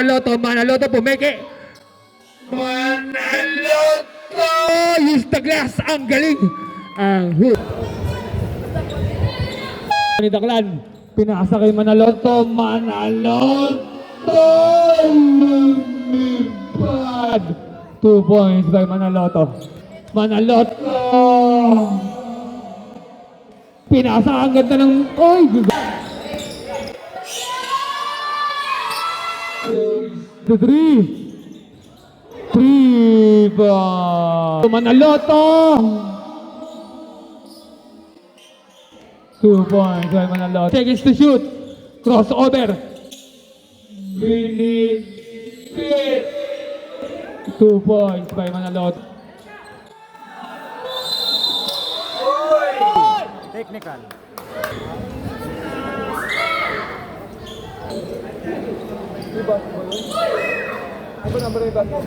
Manaloto, pumeke. Manaloto! Use the glass. Ang galing. Ang hook. Ni Daklan. Pinasa kay Manaloto. Manaloto! Lumipad. 2 points by Manaloto. Manaloto! Pinasa ang ganda ng... Oy! The 3 ba? Manaloto! 2 points by Manaloto. Seconds to shoot. Crossover. Binipit. 2 points by Manaloto. Technical. Ano number yung bago?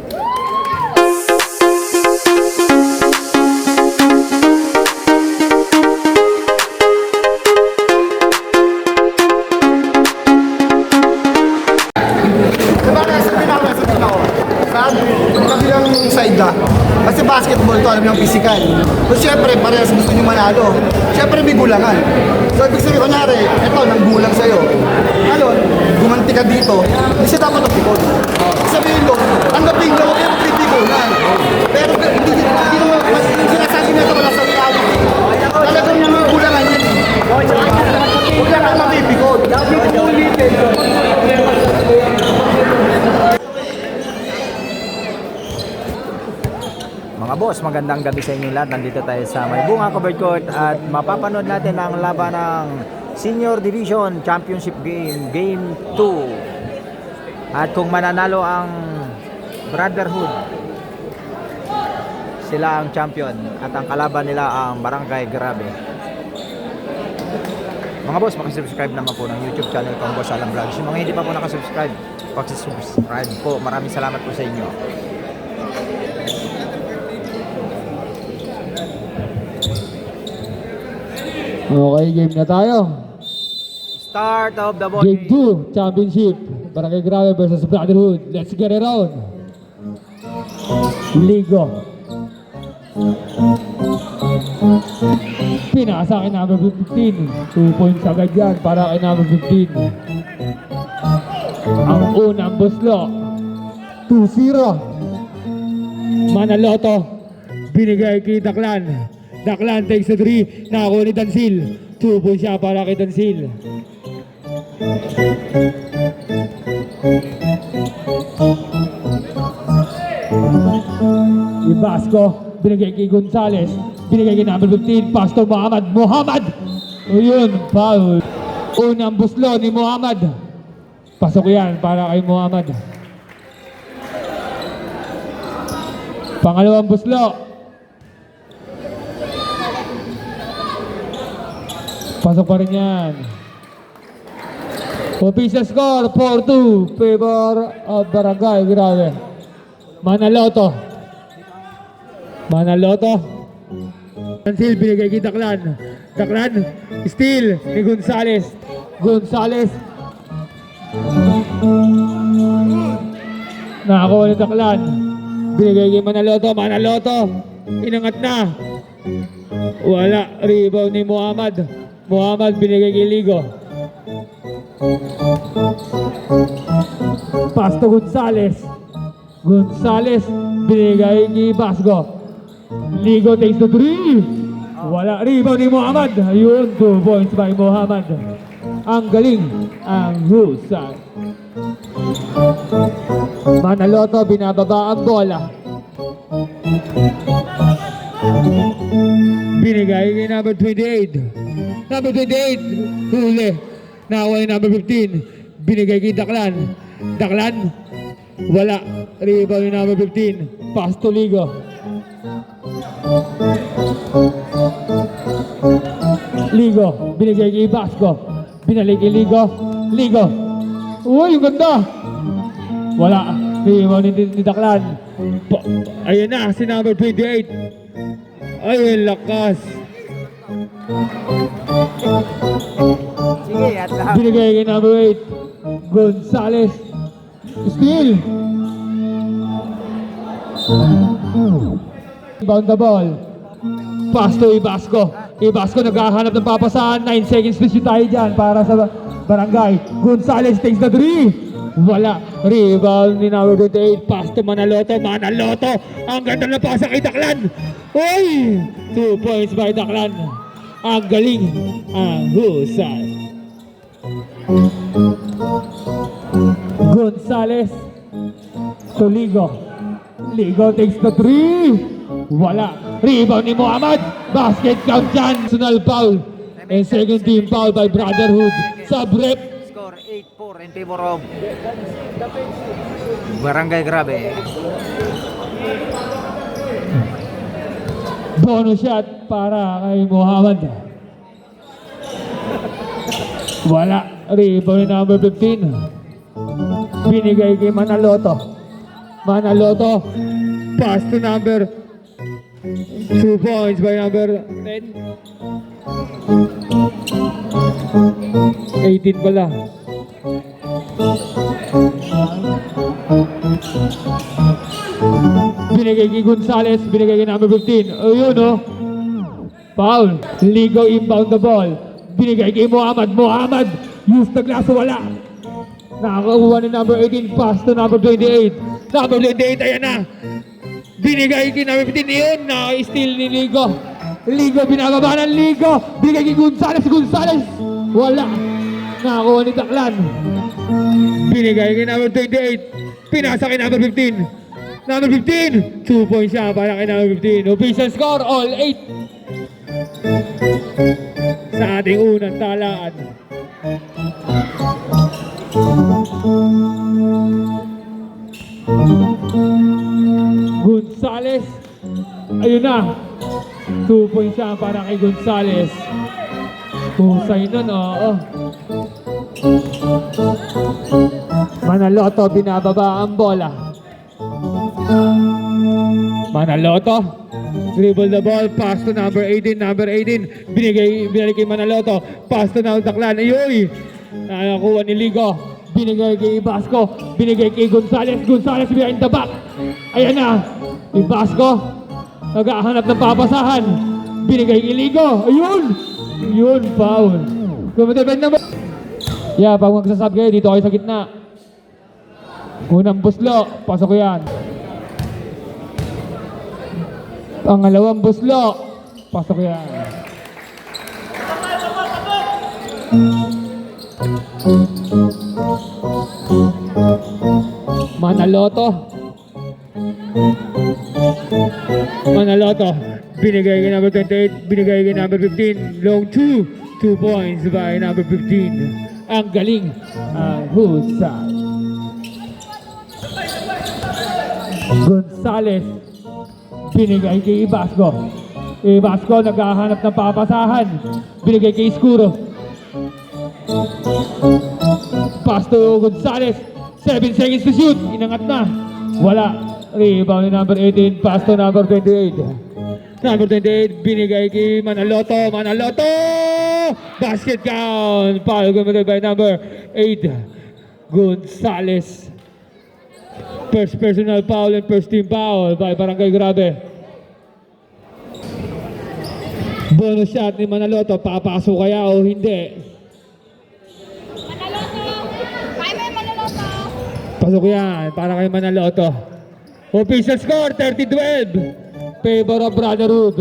Kabilang side na. Kasi basketball to, alam niyo ang physical. So syempre, parehas gusto niyo manalo. Syempre may gulangan. So ibig sabihin, kunwari, eto, nanggulang sa'yo. Ngayon, gumanti ka dito, hindi siya dapat napikon. Sabihin ko, tanggapin niyo, huwag yung pipikunan. Pero hindi naman, yung sinasabi niya ito wala sa reality. Talagang may gulangan yan. Huwag lang ang mapipikon. Mga boss, magandang gabi sa inyo lahat. Nandito tayo sa Maybunga Covered Court at mapapanood natin ang laban ng Senior Division Championship Game, Game 2. At kung mananalo ang Brotherhood, sila ang champion at ang kalaban nila ang Barangay Grabe. Mga boss, makasubscribe naman po ng YouTube channel ko, Boss Alam Vlogs. Yung mga hindi pa po nakasubscribe, pakisubscribe po. Maraming salamat po sa inyo. Okay, game na tayo. Start of the ball. Game 2, Championship. Barangay Grabe versus Brotherhood. Let's get it on. Ligo. Pinasa kay number 15. 2 points agad yan para kay number 15. Ang unang buslo. 2-0. Manaloto. Binigay kay Daklan. Daklan takes the 3. Nakakuha ni Dansil. 2 points siya para kay Dansil. Ibasco. Binigay kay Gonzales. Binigay kay number 15. Pastor Muhammad. Ayun, foul. Unang buslo ni Muhammad. Pasok yan para kay Muhammad. Pangalawang buslo. Pasok pa rin yan. Official score, 4-2. Favor of Barangay Grabe. Manaloto. Dansil, binigay kay Daklan. Daklan, steal ni Gonzales. Nakakuha ni Daklan. Binigay kay Manaloto. Inangat na. Wala. Rebound ni Muhammad binigay kay Ligo. Pasto Gonzales binigay kay Basgo. Ligo takes the 3. Wala. Rebound ni Muhammad. Ayun, 2 points by Muhammad. Ang galing. Ang husay. Manaloto binababa ang bola. Binigay kay number 28. Number 28, huli. Nakakuha ni number 15. Binigay kay Daklan. Wala. Rebound ni number 15. Pass to Ligo. Binigay kay Basco. Binalik kay Ligo. Uy, yung ganda. Wala. Rebound ni Daklan. Ayun na, si number 28. Ayun, lakas. Sige, at lahat. Binigay kay number 8, Gonzales. Steal. Inbound the ball. Pass to Ibasco. Ibasco naghahanap ng papasahan. 9 seconds to shoot tayo dyan para sa Barangay. Gonzales takes the 3. Wala. Rebound ni number 28. Pass to Manaloto. Manaloto. Ang ganda na pasa kay Daklan. Uy! 2 points by Daklan. Ang galing. Ang husay. Gonzales to Ligo. Ligo takes the 3. Wala. Rebound ni Muhammad. Basket count dyan. Personal foul. And second team foul by Brotherhood. Sub rep. Score 8-4 in favor of Barangay Grabe. Bonus shot para kay Muhammad. Wala. Rebound ni number 15. Binigay kay Manaloto. Manaloto. Pass to number 2 points by number 10. 18 pala. Binigay kay Gonzales, binigay kay number 15. Ayun oh. Foul. Ligo inbound the ball. Binigay kay Muhammad. Muhammad. Use the glass. Wala. Nakakuha ni number 18. Pass to number 28. Number 28. Ayan na. Binigay kay number 15. Yun. Naka-steal ni Ligo. Ligo. Binababa ng Ligo. Binigay kay Gonzales. Gonzales. Wala. Nakakuha ni Daklan. Binigay kay number 28. Pinasa kay number 15. Number 15, 2 points siya para kay number 15. Official score, all 8. Sa ating unang talaan. Gonzales. Ayun na. 2 points siya para kay Gonzales. Husay nun, oo. Manaloto, binababa ang bola. Manaloto, dribble the ball, pass to number 18, number 18, binigay kay Manaloto, pass to number Daklan, ayoy, nakakuha ni Ligo, binigay kay Ibasco, binigay kay Gonzales, Gonzales behind the back, ayan na, Ibasco, naghahanap ng papasahan, binigay kay Ligo, ayun, yun, foul, kumatibay na ba? Yeah, pag magsasab kayo, dito kayo sa gitna, unang buslo, pasok ko yan. Pangalawang buslo. Pasok yan. Manaloto. Manaloto. Binigay kay number 28. Binigay kay number 15. Long 2. 2 points by number 15. Ang galing. Ang husay. Gonzales. Binigay kay Ibasco. Ibasco naghahanap ng papasahan. Binigay kay Escuro. Pass to Gonzales. 7 seconds to shoot. Inangat na. Wala. Rebound ni number 18. Pass to number 28. Number 28. Binigay kay Manaloto. Manaloto! Basket count. Foul committed by number 8. Gonzales. First personal foul and first team foul by Barangay Grabe. Bonus shot ni Manaloto. Papasok kaya o hindi? Manaloto! Kaya mo yung Manaloto! Pasok yan para kay Manaloto. Official score 30-12. Favor of Brotherhood.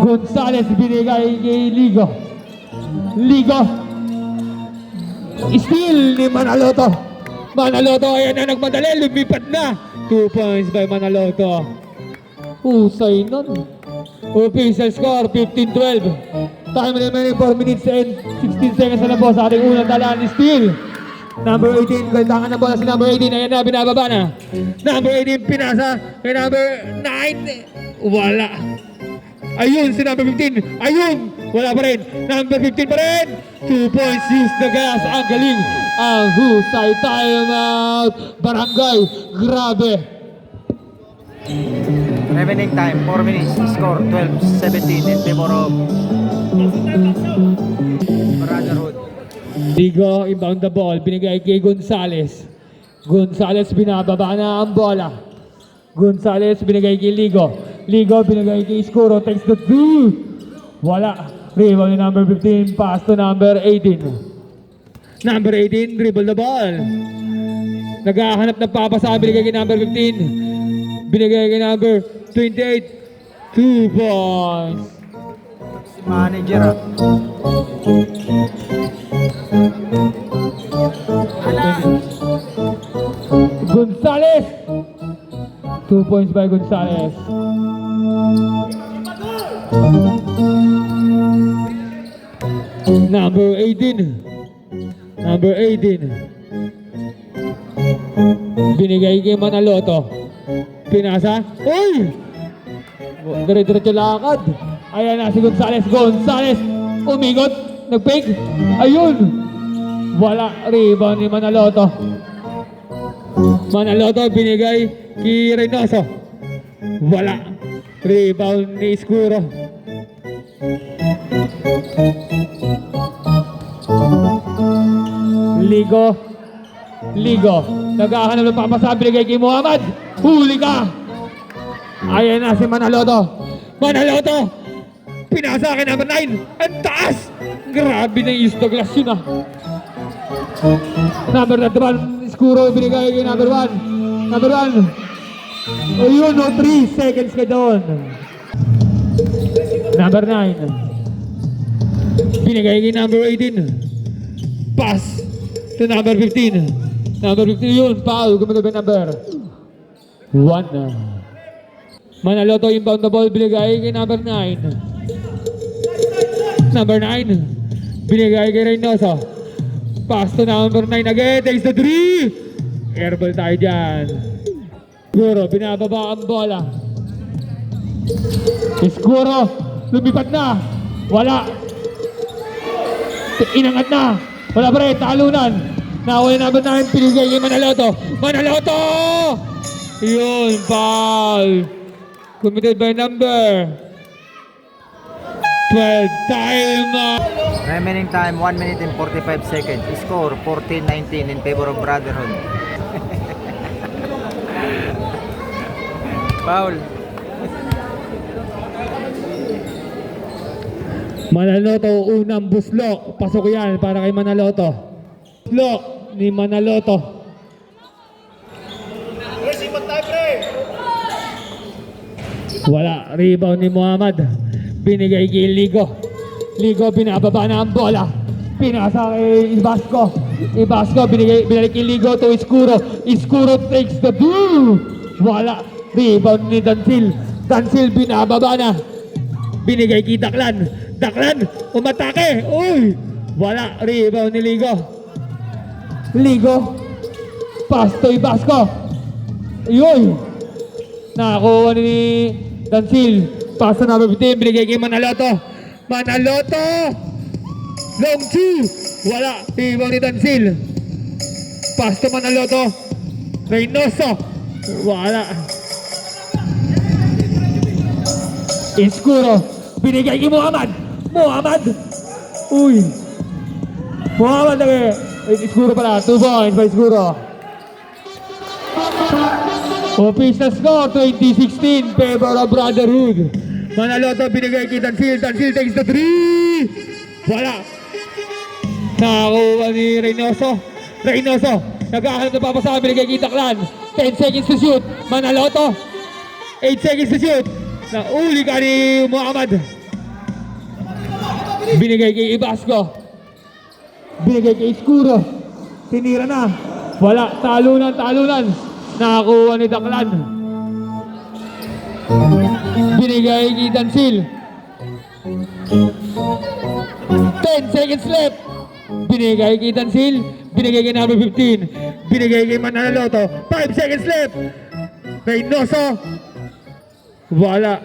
Gonzales binigay kay Ligo. Ligo. Steal ni Manaloto. Manaloto, ayan na nagmadali, lumipat na. 2 points by Manaloto. Husay nun. Official score, 15-12. Time remaining 4 minutes and 16 seconds na po sa ating unang talaan. Steal. Number 18, kailangan na bola si number 18. Ayan na, binababa na. Number 18, pinasa kay number 9. Wala. Ayun, si number 15. Ayun, wala pa rin. Number 15 pa rin. 2 points, use the gas. Ang galing. Ang husay, timeout. Barangay, Grabe. Remaining time, 4 minutes. Score 12-17 in favor of Brotherhood. Ligo, inbound the ball, binigay kay Gonzales. Gonzales, binababa na ang bola. Gonzales, binigay kay Ligo. Ligo, binigay kay Iskuro, takes the two. Wala. Rebound ni number 15, pass to number 18. Number 18, dribble the ball. Naghahanap ng papasa, binigay kay number 15. Binigay kay number 28. 2 points. Si manager. Gonzales. 2 points by Gonzales. Number 18. Number 18. Binigay kay Manaloto. Pinasa. Uy! Dire-diretso lakad. Ayan na si Gonzales. Gonzales. Umigot. Nag-fake. Ayun. Wala. Rebound ni Manaloto. Manaloto binigay kay Reynoso. Wala. Rebound ni Iskuro. Ligo. Ligo. Naghahanap ng papasa. Binigay kay Muhammad. Huli ka. Ayan na si Manaloto. Manaloto. Pinasa kay number 9. Ang taas. Grabe na yung Douglas yun ah. Number 1. Iskuro binigay kay number 1. Number 1. Ayun no. 3 seconds ka doon. Number 9. Binigay kay number 18. Pass to number 15. Number 15 yun. Foul. Gumagod ba number 1. Manaloto inbound the ball. Binigay kay number 9. Number 9. Binigay kay Reynoso. Pass to number 9 again. Takes the 3. Airball tayo dyan. Iskuro. Binababa ang bola. Iskuro. Lumipat na. Wala. Inangat na. Wala pa rin. Talunan. Nawala number 9. Binigay kay Manaloto. Manaloto! Yun. Foul. Committed by number 12. Time. Remaining time 1 minute and 45 seconds. Score 14-19 in favor of Brotherhood. Foul. Manaloto, unang buslok. Pasok yan para kay Manaloto. Buslok ni Manaloto. Wala. Rebound ni Muhammad. Binigay kay Ligo. Ligo, binababa na ang bola. Pinasa kay Ibasco. Ibasco, binalik kay Ligo to Iskuro. Iskuro takes the blue. Wala. Rebound ni Dansil. Dansil, binababa na. Binigay kay Daklan. Daklan, umatake. Uy! Wala. Rebound ni Ligo. Ligo. Pass to Ibasco. Ayun. Nakakuha ni Dansil. Pass to number 15. Binigay kay Manaloto. Manaloto! Long 2. Wala. Rebound ni Dansil. Pass to Manaloto. Reynoso. Wala. Iskuro. Binigay kay Muhammad. Muhammad. Uy. Muhammad lagi. Iskuro pala. 2 points by Iskuro. Official score 2016 favor of Brotherhood. Manaloto binigay kay Dansil. Dansil takes the 3. Wala. Nakakuha ni Reynoso. Reynoso. Nagkakalap na papasa. Binigay kay Daklan. 10 seconds to shoot. Manaloto. 8 seconds to shoot. Nauli ka ni Muhammad. Binigay kay Ibasco. Binigay kay Iskuro. Tinira na. Wala. Talunan, talunan. Nakakuha ni Daklan. Binigay kay Dansil. 10 seconds left. Binigay kay Dansil. Binigay kay number 15. Binigay kay Manaloto. 5 seconds left. Reynoso. Wala.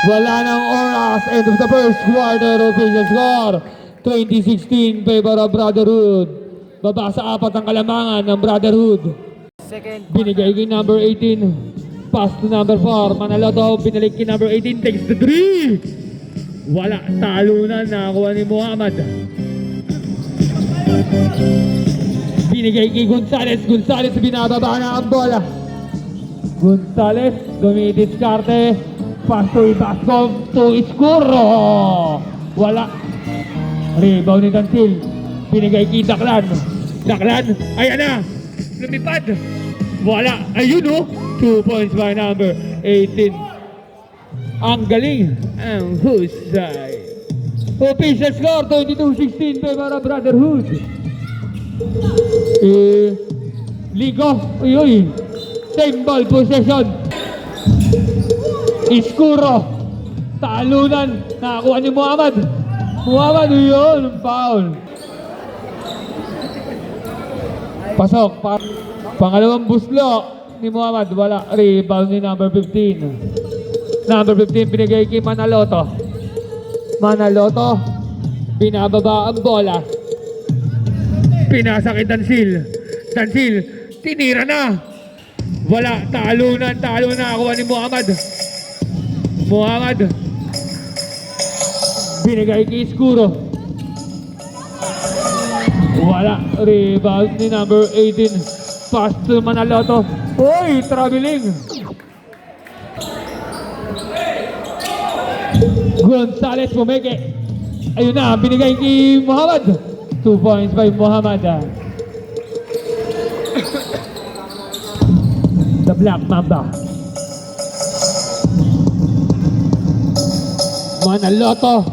Wala ng oras. End of the first quarter. Official score 2016 favor of Brotherhood. Baba sa 4 ang kalamangan ng Brotherhood. Second. Binigay kay number 18. Pass to number 4. Manaloto. Binalik kay number 18. Takes the 3. Wala. Talunan. Nakakuha ni Muhammad. Binigay kay Gonzales. Gonzales binababa na ang bola. Gonzales dumidiskarte. Pass to Ibasco to Escurro. Wala. Rebound ni Dantil. Binigay kay Daklan. Daklan. Ayan na. Lumipad. Wala. Ayun oh. 2 points by number 18. Ang galing. Ang husay. Official score 22-16 favor of Brotherhood. Ligo. Uy. Same ball possession. Escurro. Talunan. Nakakuha ni Muhammad. Muhammad yun. Foul. Pasok. Pangalawang buslo ni Muhammad. Wala. Rebound ni number 15. Number 15 binigay kay Manaloto. Manaloto. Binababa ang bola. Pinasa kay Dansil. Dansil. Tinira na. Wala. Talunan. Talunan. Nakakuha ni Muhammad. Muhammad. Binigay kay Escuro. Wala. Rebound ni number 18. Pass to Manaloto. Uy, traveling. Gonzales pumeke. Ayun na, binigay kay Muhammad. 2 points by Muhammad. The Black Mamba. Manaloto.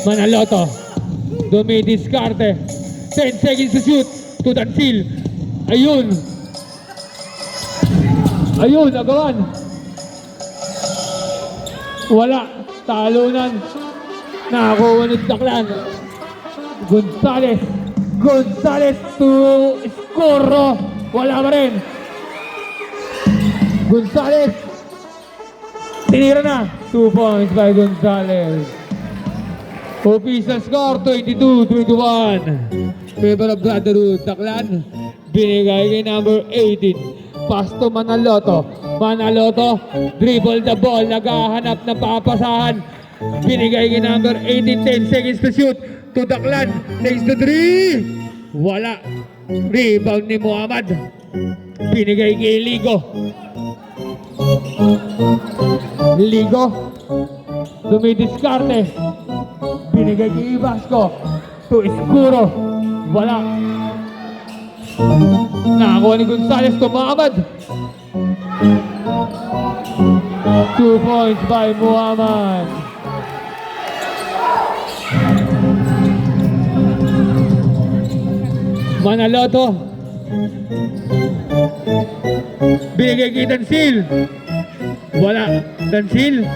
Manaloto. Dumidiskarte. 10 seconds to shoot. To Dansil. Ayun. Ayun, agawan. Wala. Talunan. Nakakuha ni Daklan. Gonzales. Gonzales to Escurro. Wala pa rin. Gonzales. Tinira na. 2 points by Gonzales. Official score 22-21. Favor of Brotherhood. Daklan. Binigay kay number 18. Pass to Manaloto. Manaloto. Dribble the ball. Naghahanap ng papasahan. Binigay kay number 18. 10 seconds to shoot. To Daklan. Takes the 3. Wala. Rebound ni Muhammad. Binigay kay Ligo. Ligo. Dumidiskarte. Binigay kay Ibasco. To Escuro. Wala. Nakakuha ni Gonzales to Muhammad. 2 points by Muhammad. Manaloto. Binigay kay Dansil. Wala. Dansil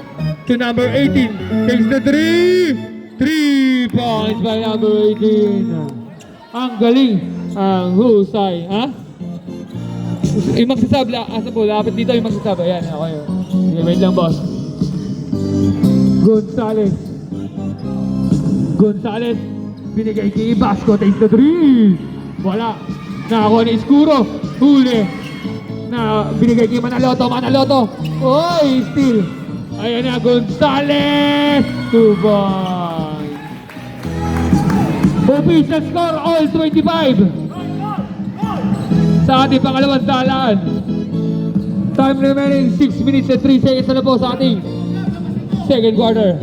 to number 18. Takes the 3. 3 points by number 18. Ang galing. Ang husay. Ha? Yung magsasab. Asa po? Lapit dito yung magsasab. Ayan. Ako yun. Sige, wait lang boss. Gonzales. Gonzales. Binigay kay Ibasco. Takes the 3. Wala. Nakakuha ni Escuro. Huli. Na binigay kay Manaloto. Manaloto. Oy, steal. Ayan na, Gonzales. 2 points. Official score, all 25. Sa ating pangalawang dalaan. Time remaining 6 minutes and 3 seconds na po sa ating second quarter.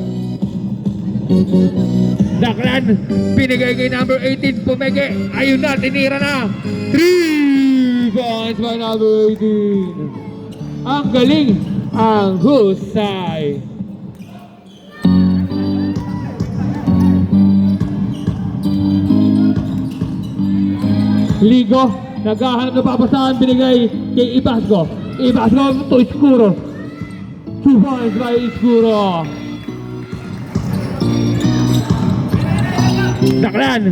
Daklan, binigay kay number 18, pumeke. Ayun na, tinira na. 3 points by number 18. Ang galing, ang husay. Ligo, naghahanap na papasahan, binigay kay Ibasco. Ibasco to Escuro. 2 points by Escuro. Daklan.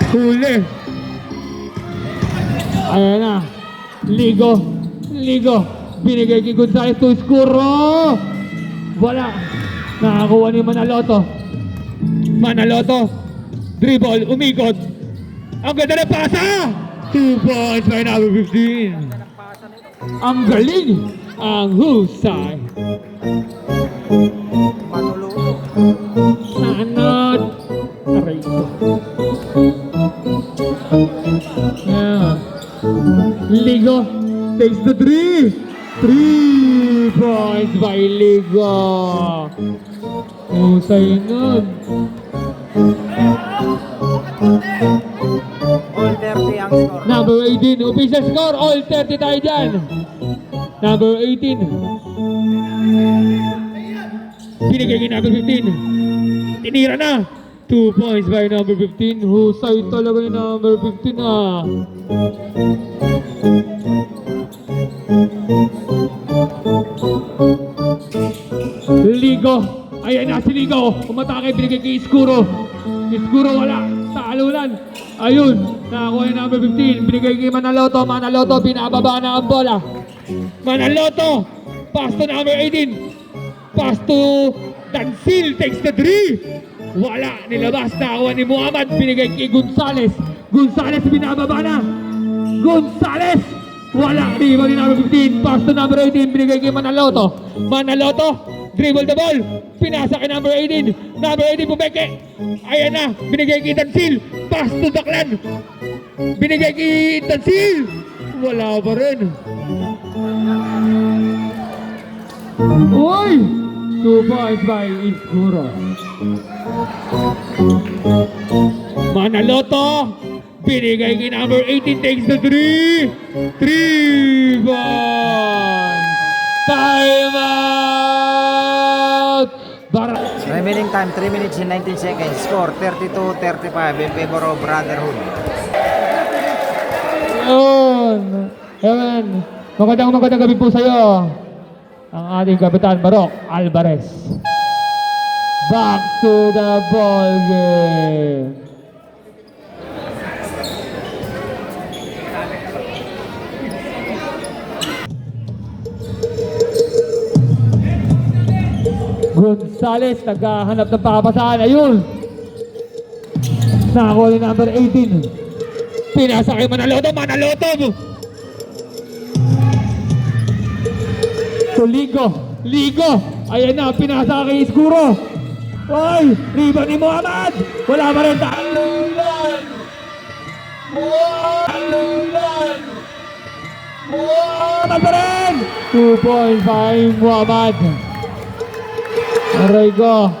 Huli. Ayan na. Ligo. Ligo. Binigay kay Gonzales to Escuro. Wala. Nakakuha ni Manaloto. Manaloto. Dribble, umikot. Ang ganda na pasa! 2 points by number 15. Ang galing! Ang husay. Manuluto. Anod. Aray ko. Yeah. Ligo takes the 3 points by Ligo. Husay nun. All 30 ang score. Number 18, official score, all 30 tayo dyan. Number 18. Binigay kay number 15. Tinira na. 2 points by number 15. Husay talaga yung number 15 ah. Ligo. Ayan na si Ligo. Umatake, binigay kay Iskuro. Iskuro wala. Taalunan. Ayun. Nakakuha yung number 15. Binigay kay Manaloto. Manaloto, binababa na ang bola. Manaloto. Pass to number 18. Pass to Dansil. Takes the 3. Wala. Nilabas. Nakakuha ni Muhammad. Binigay kay Gonzales. Gonzales, binababa na. Gonzales. Wala. Rebound ni number 15. Pass to number 18. Binigay kay Manaloto. Manaloto. Dribble the ball. Pinasa kay number 18. Number 18 pumeke. Ayan na. Binigay kay Tansil. Pass to Daklan. Binigay kay Tansil. Wala pa rin. Uy! 2 points by Iskuro. Manaloto. Binigay kay number 18. Takes the 3. 3 points. Time out! Remaining time 3 minutes and 19 seconds. Score 32-35 in favor of Brotherhood. Yun! Ewan, magandang gabi po sa'yo. Ang ating kapitan Barok Alvarez. Back to the ball game. Gonzales, naghahanap ng papasahan. Ayun! Nakakuha ni number 18. Pinasa kay Manaloto. Manaloto! To Ligo. Ligo! Ayan na, pinasa kay Iskuro. Ay! Rebound ni Muhammad! Wala pa rin. Talulan! Talulan! Muhammad pa rin! 2 points by Muhammad. Aray ko.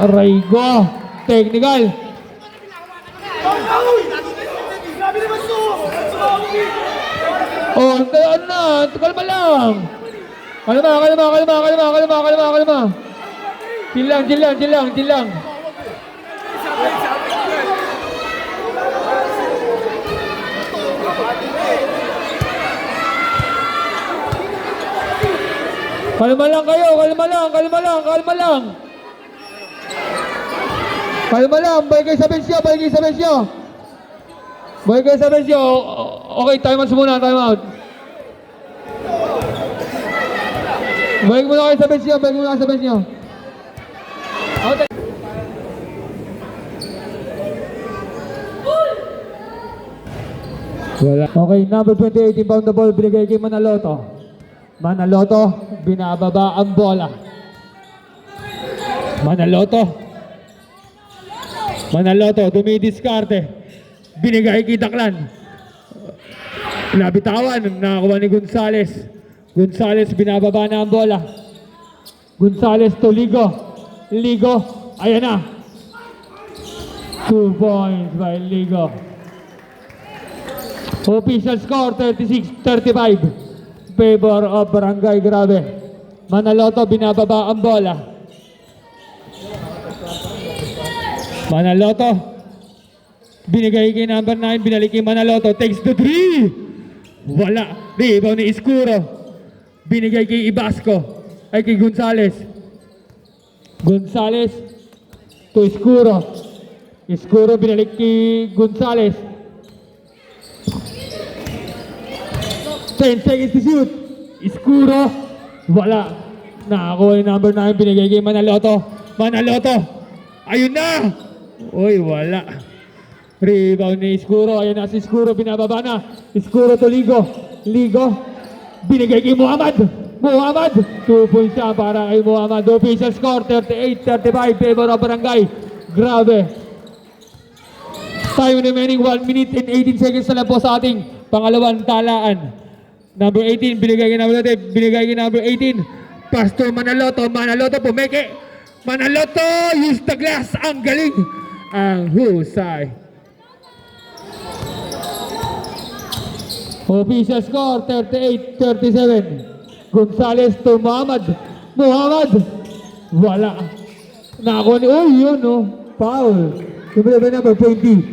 Aray ko. Technical. Oh, ano na? Kalma lang. Kalma. Chill lang. Kalma lang kayo, kalma lang. Balik kayo sa bench nyo. Okay, time out muna, time out. Balik muna kayo sa bench nyo. Okay. Wala. Okay, number 28, inbound the ball, binigay kay Manaloto. Manaloto, binababa ang bola. Manaloto, dumidiskarte. Binigay kay Daklan. Nabitawan, nakakuha ni Gonzales. Gonzales, binababa na ang bola. Gonzales to Ligo. Ligo, ayan na. 2 points by Ligo. Official score, 36-35. Favor of Barangay Grabe. Manaloto, binababa ang bola. Manaloto, binigay kay number 9, binalik kay Manaloto, takes the 3. Wala. Rebound ni Iskuro. Binigay kay Ibasco. Ay kay Gonzales. Gonzales to Iskuro. Iskuro, binalik kay Gonzales. 10 seconds to shoot. Iskuro. Wala. Nakakuha yung number 9. Binigay kay Manaloto. Ayun na. Uy, wala. Rebound ni Iskuro. Ayun na si Iskuro. Binababa na. Iskuro to Ligo. Binigay kay Muhammad. Muhammad. 2 points siya para kay Muhammad. Official score 38-35 favor of Barangay. Grabe. Time remaining 1 minute and 18 seconds na lang po sa ating pangalawang talaan. Number 18, binigay kay number 18. Binigay kay number 18. Pastor Manaloto. Manaloto pumeke. Manaloto, use the glass. Ang galing. Ang husay. Official score 38-37. Gonzales to Muhammad. Muhammad. Wala. Nako ni, oh yun oh. Foul. Number 28.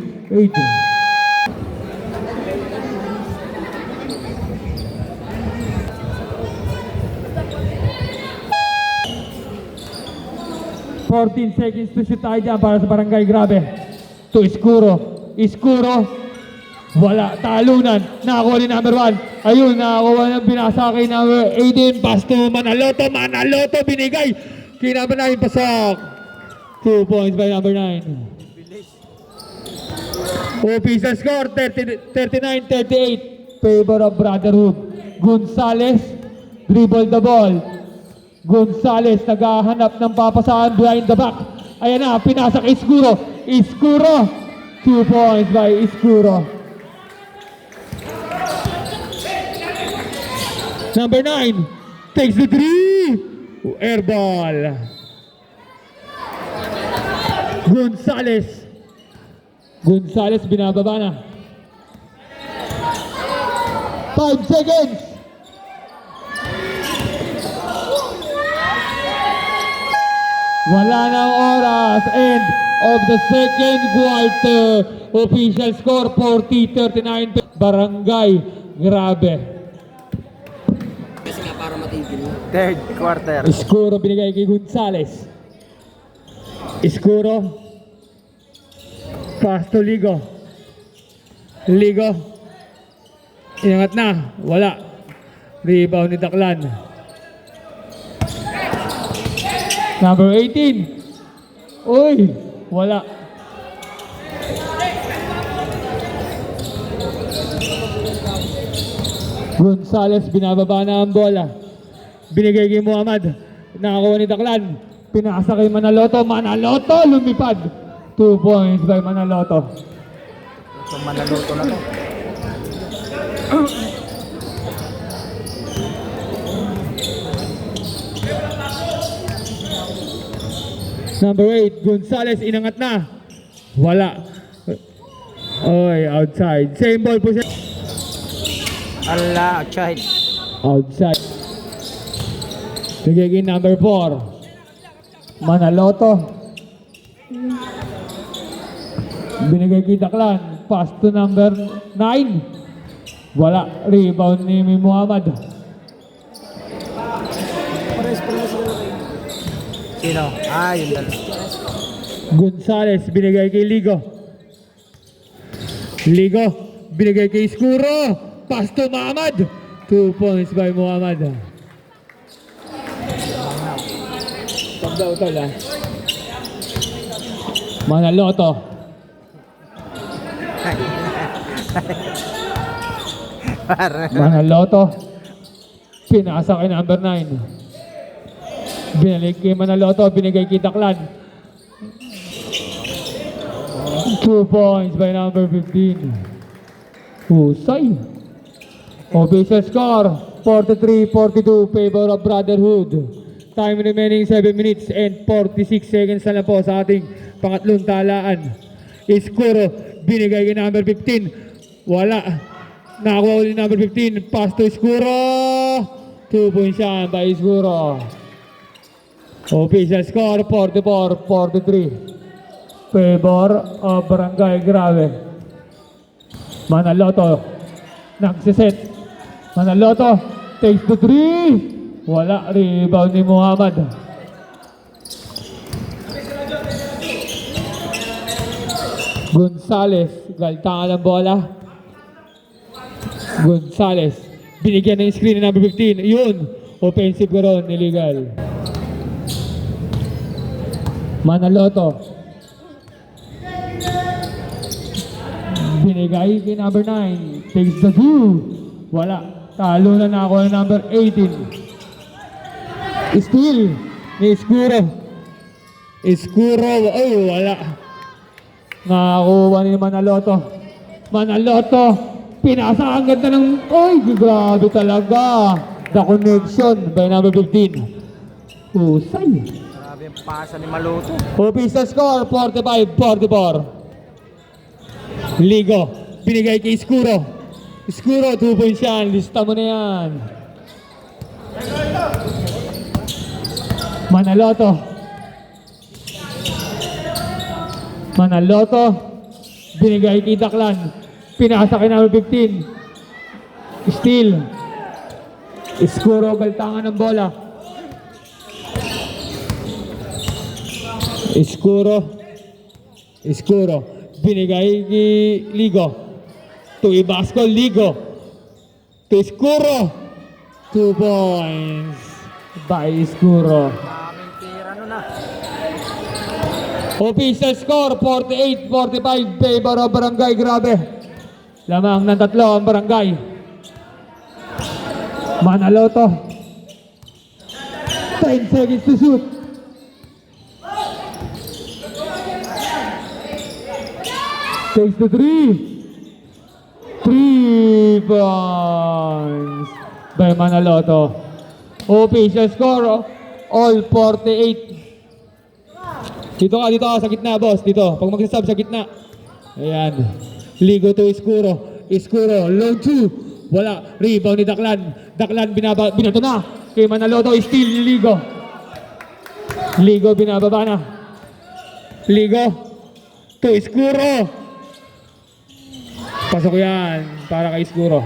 14 seconds to shoot tayo dyan para sa Barangay. Grabe. To Iskuro. Iskuro. Wala. Talunan. Nakakuha ni number 1. Ayun. Nakakuha ng binasa kay number 18. Pass to Manaloto. Manaloto binigay. Kay number 9. Pasok. 2 points by number 9. Official score 39-38. Favor of Brotherhood. Gonzales. Dribble the ball. Gonzales naghahanap ng papasahan behind the back. Ayan na, pinasak Iskuro. Iskuro. 2 points by Iskuro. Number 9 takes the 3. Air ball. Gonzales. Gonzales binababa na. 5 seconds. Wala nang oras. End of the second quarter. Official score 40-39. Barangay. Grabe. Third quarter. Iskuro binigay kay Gonzales. Iskuro. Pass to Ligo. Ligo. Inangat na. Wala. Rebound ni Daklan. Number 18. Uy, wala. Gonzales binababa na ang bola. Binigay kay Muhammad. Nakakuha ni Daklan. Pinasa kay Manaloto. Manaloto lumipad. 2 points by Manaloto. So, Manaloto na to. Number 8, Gonzales inangat na. Wala. Oy, outside. Same ball po siya. Allah, outside. Outside. Bigay kay number 4. Manaloto. Binigay kay Daklan. Pass to number 9. Wala. Rebound ni Muhammad. Sino? Ah, yun dalawa. Gonzales binigay kay Ligo. Ligo binigay kay Iskuro. Pass to Muhammad. 2 points by Muhammad. Pagdaw tala. Manaloto. Manaloto. Pinasa kay number 9. Binalik kay Manaloto, binigay kay Daklan. 2 points by number 15. Husay. Official score, 43-42, favor of Brotherhood. Time remaining 7 minutes and 46 seconds na lang po sa ating pangatlong talaan. Iskuro, binigay kay number 15. Wala. Nakakuha ulit number 15. Pass to Iskuro. 2 points siya by Iskuro. Official score 44-43. Favor of Barangay. Grabe. Manaloto. Nagsiset. Manaloto. Takes the 3. Wala. Rebound ni Muhammad. Gonzales. Galtangan ng bola. Gonzales. Binigyan ng screen ni number 15. Yun. Offensive karon. Illegal. Manaloto. Binigay kay number 9. Takes the 2. Wala. Talo na ako ng number 18. Steal ni Iskuro. Iskuro, ay wala. Nakakuha ni Manaloto. Manaloto, pinasa ang ganda ng, ay grabe talaga. The connection by number 15. Husay. Grabe yung pasa ni Maluto. Official score, 45-44. Ligo, binigay kay Iskuro. Iskuro, 2 points yan. Lista mo na yan. Manaloto. Manaloto, binigay kay Daklan. Pinasa kay number 15. Steal. Iskuro, galtangan ng bola. Iskuro. Iskuro. Binigay kay Ligo. To Ibasco, Ligo. To Iskuro. 2 points by Iskuro. Daming tira nun ah. Official score, 48-45. Favor of Barangay. Grabe. Lamang ng 3 ang Barangay. Manaloto. 10 seconds to shoot. Takes the 3. 3 points by Manaloto. Official score, all 48. Dito ka, sa gitna, boss. Dito, pag magsasab sa gitna. Ayan. Ligo to Iskuro. Iskuro, low 2. Wala. Rebound ni Daklan. Daklan binato na. Kay Manaloto, steal ni Ligo. Ligo binababa na. Ligo to Iskuro. Pasok yan para kay Iskuro.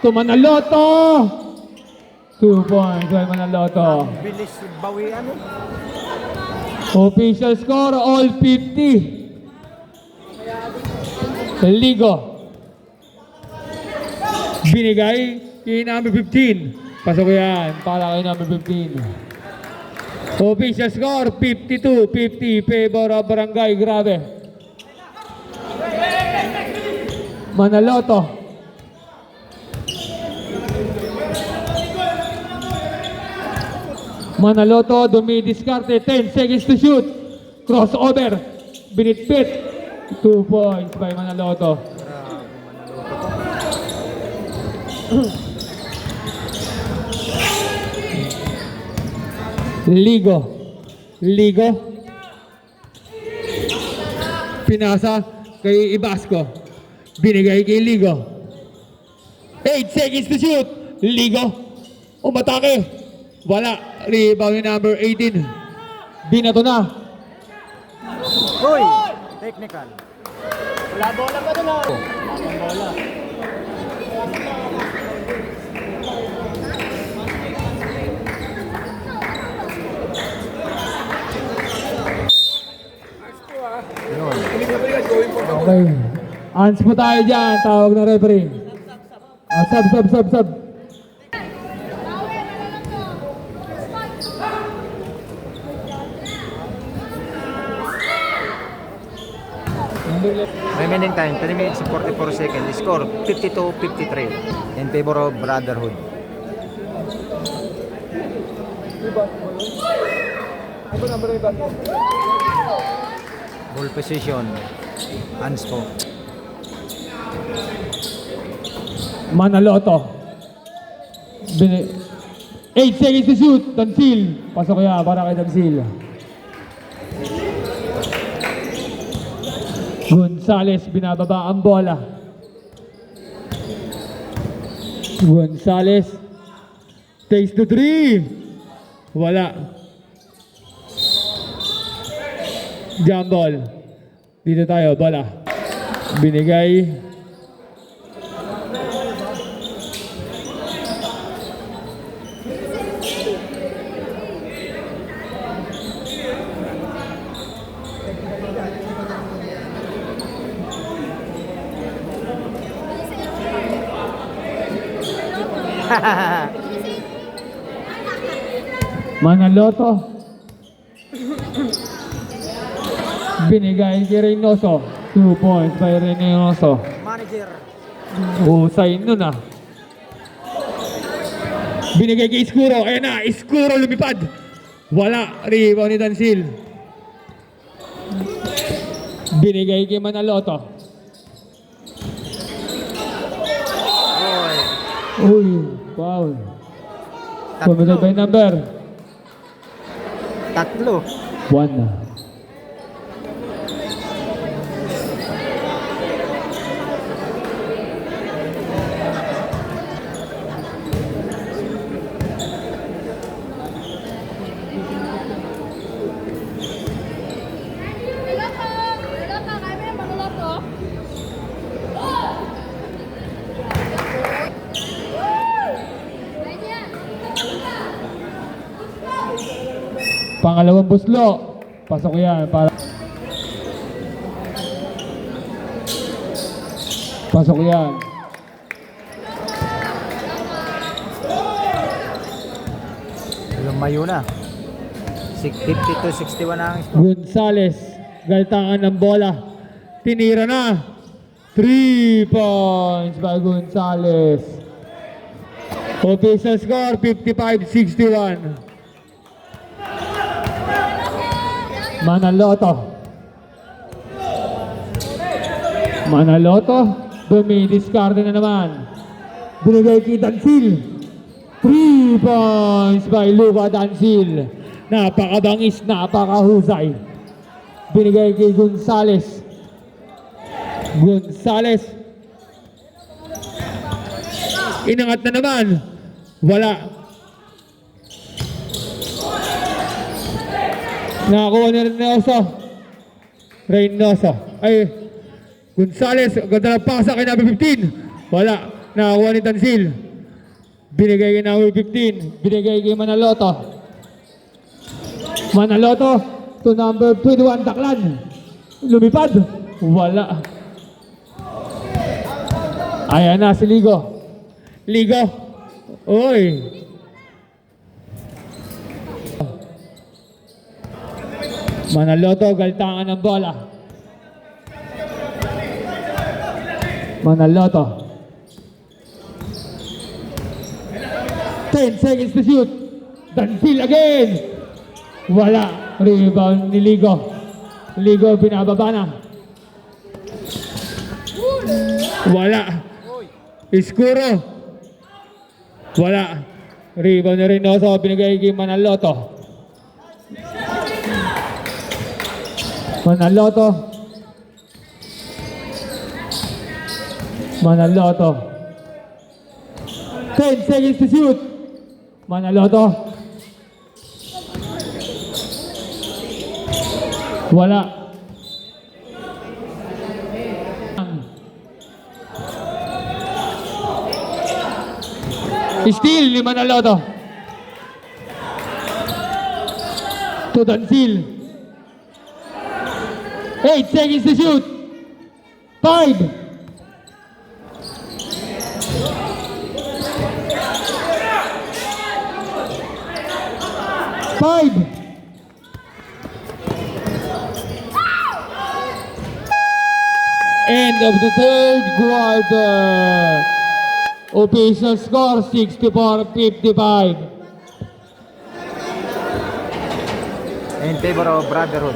To Manaloto. 2 points by Manaloto. Bilis bawian eh. Official score, all 50. Ligo. Binigay kay number 15. Pasok yan para kay number 15. Official score, 52-50. Favor of Barangay. Grabe. Manaloto. Manaloto, dumidiskarte. 10 seconds to shoot. Crossover. Binitbit. 2 points by Manaloto. Ligo. Ligo. Pinasa kay Ibasco. Binigay kay Ligo. 8 seconds to shoot. Ligo. Umatake. Wala. Rebound ni number 18. Binato na. Uy! Technical. Wala bola pa doon ah. Walang bola. Yun. Okay. Ans po tayo dyan. Tawag na referee. Sub. Remaining time, 3 minutes and 44 seconds. Score, 52-53 in favor of Brotherhood. Ball position, hands po. Manaloto. 8 seconds to shoot. Dansil. Pasok kaya para kay Dansil. Gonzales binababa ang bola. Gonzales takes the 3. Wala. Jump ball. Dito tayo, bola. Binigay. Manaloto. Binigay kay Reynoso. 2 points by Reynoso. Manager. Husay nun ah. Binigay kay Iskuro. Ayan na, Iskuro lumipad. Wala. Rebound ni Dansil. Binigay kay Manaloto. Oy. Uy, foul. Committed by number Tatlo. 1. Niloto! Niloto, kaya mo yung manuloto? Ganyan. Pangalawang buslo. Pasok yan. Pasok yan. Lumayo na. 52-61 na ang score. Gonzales. Galtangan ng bola. Tinira na. 3 points by Gonzales. Official score 55-61. Manaloto. Manaloto. Dumidiskarte na naman. Binigay kay Dansil. 3 points by Luka Dansil. Napakabangis, napakahusay. Binigay kay Gonzales. Gonzales. Inangat na naman. Wala. Nakakuha ni Reynoso. Ay, Gonzales. Ganda ng pasa kay number 15. Wala. Nakakuha ni Dansil. Binigay kay number 15. Binigay kay Manaloto. Manaloto to number 21, Daklan. Lumipad. Wala. Ayan na si Ligo. Ligo. Oy. Manaloto, galtangan ng bola. Manaloto. 10 seconds to shoot. Dansil again. Wala. Rebound ni Ligo. Ligo binababa na. Wala. Iskuro. Wala. Rebound ni Reynoso. Binigay kay Manaloto. Manaloto. Manaloto. 10 seconds to shoot. Manaloto. Wala. Steal ni Manaloto. To Dansil. 8 seconds to shoot. 5. End of the third quarter. Official score 64-55. In favor of Brotherhood.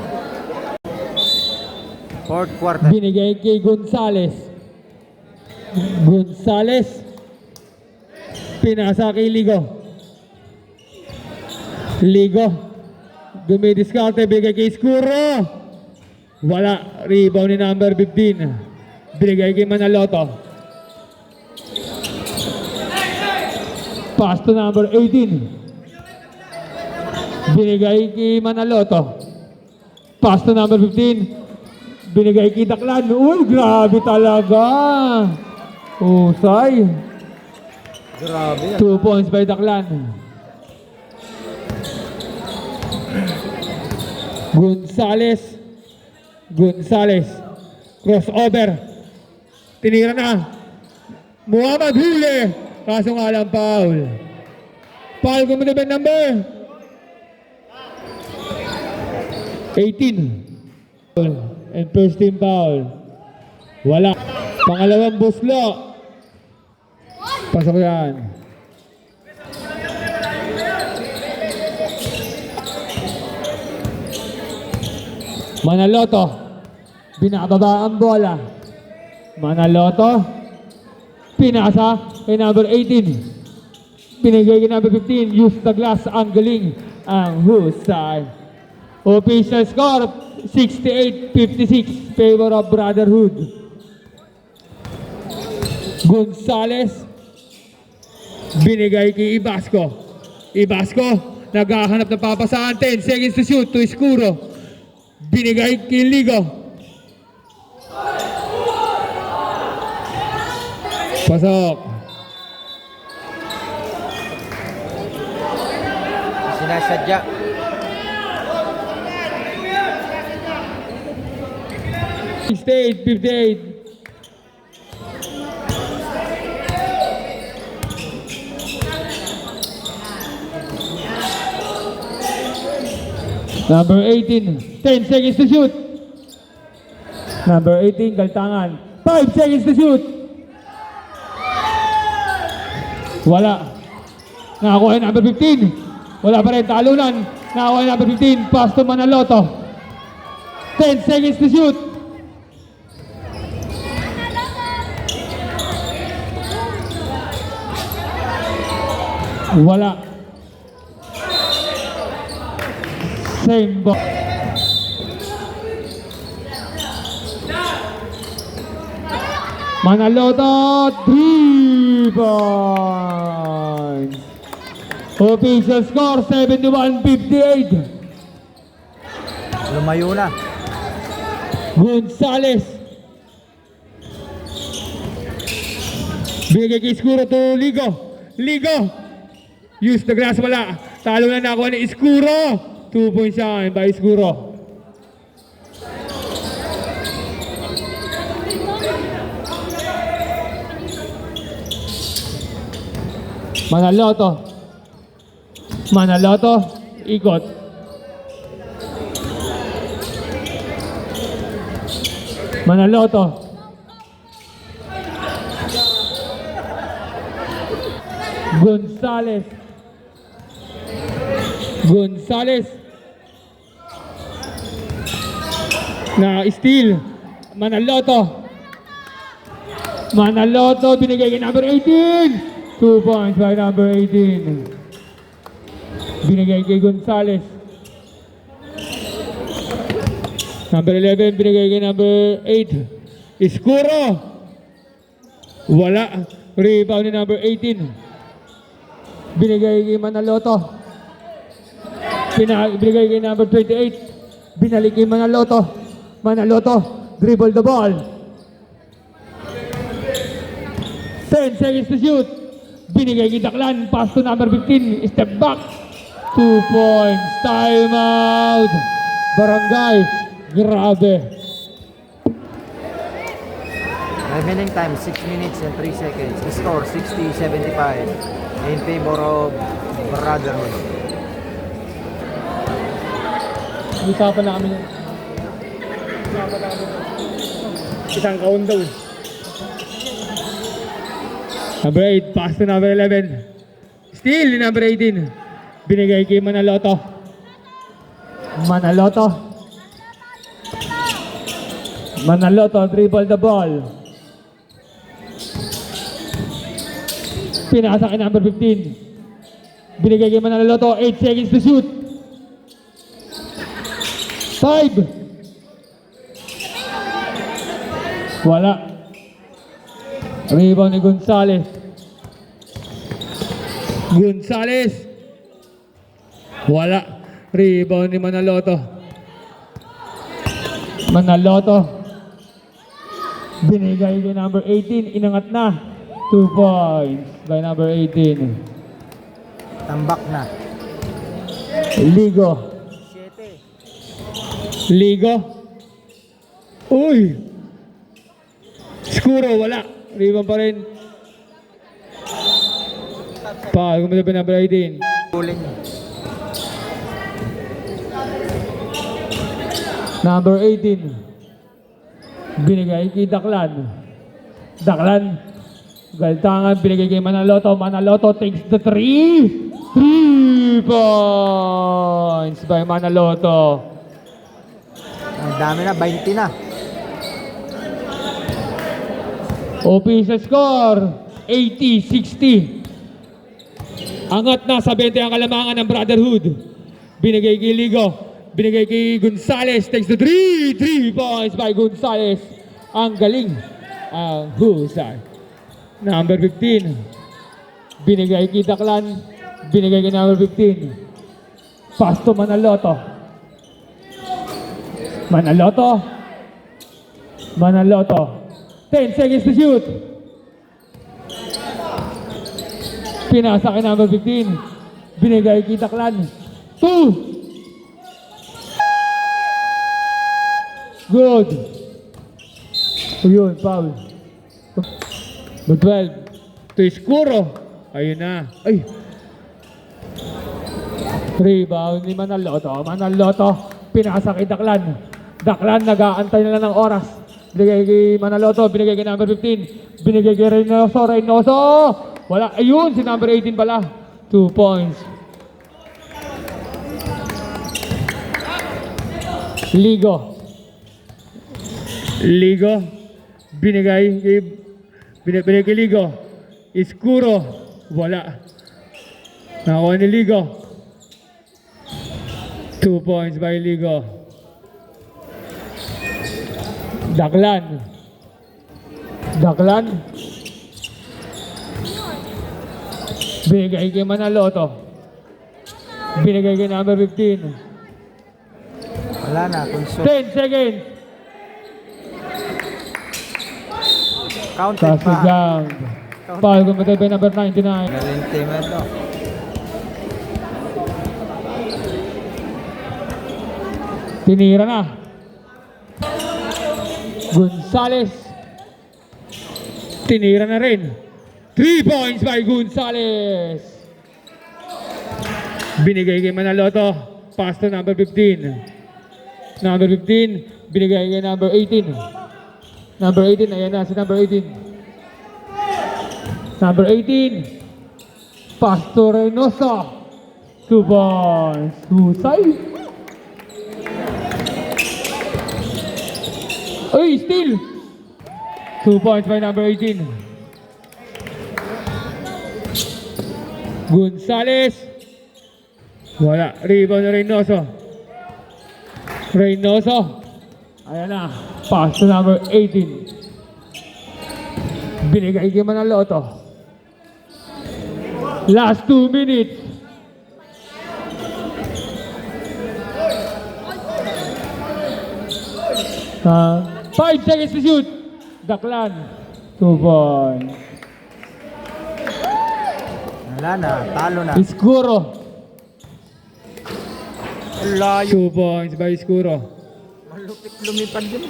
Fourth quarter. Binigay kay Gonzales. Gonzales. Pinasa kay Ligo. Ligo. Dumidiskarte. Binigay kay Iskuro. Wala. Rebound ni number 15. Binigay kay Manaloto. Pass to number 18. Binigay kay Manaloto. Pass to number 15. Binigay kay Daklan. Uy, grabe talaga. Usay. Grabe yan. 2 points by Daklan. Gonzales. Gonzales. Crossover. Tinira na. Muhammad huli. Kaso nga lang foul. Foul kung mo number 18. And first team foul. Wala. Pangalawang buslo. Pasok yan. Manaloto. Binababa ang bola. Manaloto. Pinasa kay number 18. Pinigay kay number 15. Use the glass. Ang galing. Ang husay. Official score 68-56. Favor of Brotherhood. Gonzales. Binigay kay Ibasco. Ibasco. Naghahanap ng papasahan. 10 seconds to shoot to Escuro. Binigay kay Ligo. Pasok. Sinasadya. State 58. Number 18, 10 seconds to shoot. Number 18, Galtangan. 5 seconds to shoot. Wala. Nakakuha yung number 15. Wala pa rin, talunan. Nakakuha yung number 15, pass to Manaloto. 10 seconds to shoot. Wala. Same ball. Manaloto, 3 points. Official score, 71-58. Lumayo na. Gonzales. Bigay kay Escuro to Ligo. Ligo. Use the grass, wala. Talo na nakuha ni Escuro. 2 points siya by Escuro. Manaloto. Manaloto. Ikot. Manaloto. Gonzales. Gonzales. Na steal. Manaloto. Manaloto binigay kay number 18. 2 points by number 18. Binigay kay Gonzales. Number 11 binigay kay number 8. Escuro. Wala. Rebound ni number 18. Binigay kay Manaloto. Binigay kay number 28. Binalik kay Manaloto. Manaloto. Dribble the ball. 10 seconds to shoot. Binigay kay Daklan. Pass to number 15. Step back. 2 points. Time out. Barangay. Grabe. Remaining time 6 minutes and 3 seconds. Score 60-75 in favor of Brotherhood. Usapan namin yun. Isang kaon daw. Number 8, pass to number 11. Still ni number 18. Binigay kay Manaloto. Manaloto. Manaloto, dribble the ball. Pinasa kay number 15. Binigay kay Manaloto, 8 seconds to shoot. 5. Wala. Rebound ni Gonzales. Gonzales. Wala. Rebound ni Manaloto. Manaloto. Binigay kay number 18. Inangat na. 2 points by number 18. Tambak na. Ligo. 7. Ligo. Uy! Escuro, wala. Rebound pa rin. Gumanda pa number 18. Pulling. Number 18. Binigay kay Daklan. Daklan. Galtangan, binigay kay Manaloto. Manaloto takes the 3. 3 points by Manaloto. dami na, 20 na. Official score, 80-60. Angat na sa 20 ang kalamangan ng Brotherhood. Binigay kay Ligo. Binigay kay Gonzales. Takes the 3 points by Gonzales. Ang galing. Ang husay. Number 15. Binigay kay Daklan. Binigay kay number 15. Pasto Manaloto. Manaloto. Manaloto. 10 seconds to shoot. Pinasa kay number 15. Binigay kay Daklan. 2. Good. Ayun, foul. Number 12. To Iskuro. Ayun na. Ay. Rebound ni Manaloto. Manaloto. Pinasa kay Daklan. Daklan nag-aantay na lang ng oras. Binigay kay Manaloto. Binigay kay number 15. Binigay kay Reynoso. Reynoso. Wala. Ayun, si number 18 pala. 2 points. Ligo. Ligo. Binigay kay Ligo. Iskuro. Wala. Nakuha ni Ligo. 2 points by Ligo. Daklan. Daklan. Binigay kay Manaloto. Binigay kay number 15. Wala na, consult. 10 seconds. Counted pa. Kasigang. Foul committed by number 99. Galing team ito. Tinira na. Gonzales. Tinira na rin. 3 points by Gonzales. Binigay kay Manaloto. Pass to number 15. Number 15. Binigay kay number 18. Number 18. Ayan na si number 18. Number 18. Pass to Reynoso. 2 points. Husay. Ay, still. 2 points by number 18. Gonzales. Wala. Rebound na Reynoso. Reynoso. Ayan na. Pass to number 18. Binigay kay Manaloto. Last 2 minutes. Uh, 5 seconds to shoot. Daklan. 2 points. Wala na, talo na. Iskuro. Layo. 2 points by Iskuro. Malupit lumipad yun.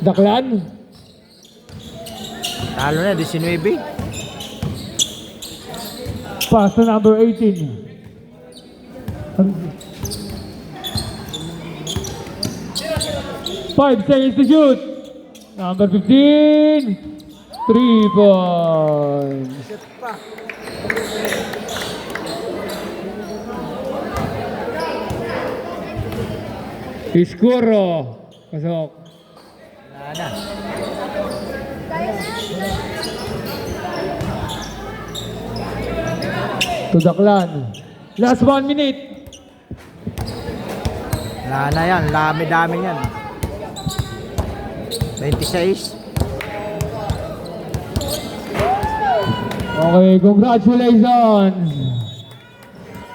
Daklan. Talo na, 19. Pass to number 18. 5 seconds to shoot. Number 15. 3 points. Iskuro. Pasok. Wala na. To Daklan. Last 1 minute. Wala na yan, dami-dami yan. 26. Okay, congratulations.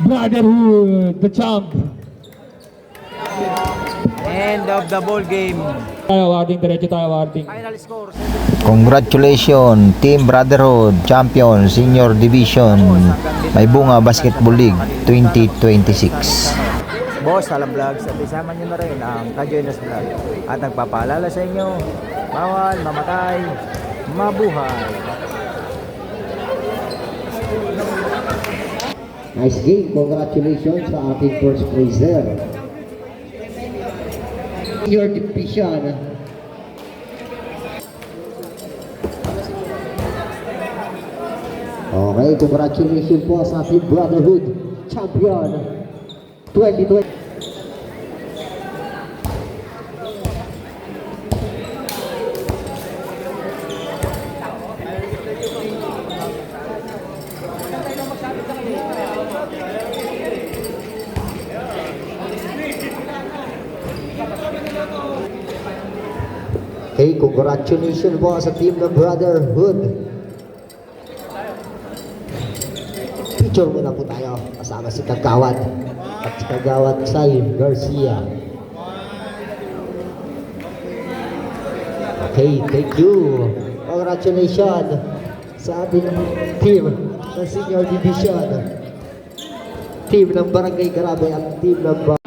Brotherhood, the champ. End of the ball game. Tayo awarding, diretso tayo awarding. Final score. Congratulations, Team Brotherhood, Champion, Senior Division, May Bunga Basketball League 2026. Boss, Alam Vlogs, at isama nyo na rin ang Kajoynos Vlog. At nagpapaalala sa inyo, bawal mamatay, mabuhay. Nice game. Congratulations sa ating first placer. Your division. Okay, congratulations po sa ating Brotherhood champion. 2020. Okay, congratulations po sa team ng Brotherhood. Picture muna po tayo kasama si Kagawad at si Kagawad Sai Garcia. Okay, thank you. Congratulations sa ating team ng Senior Division. Team ng Barangay Garabe at team ng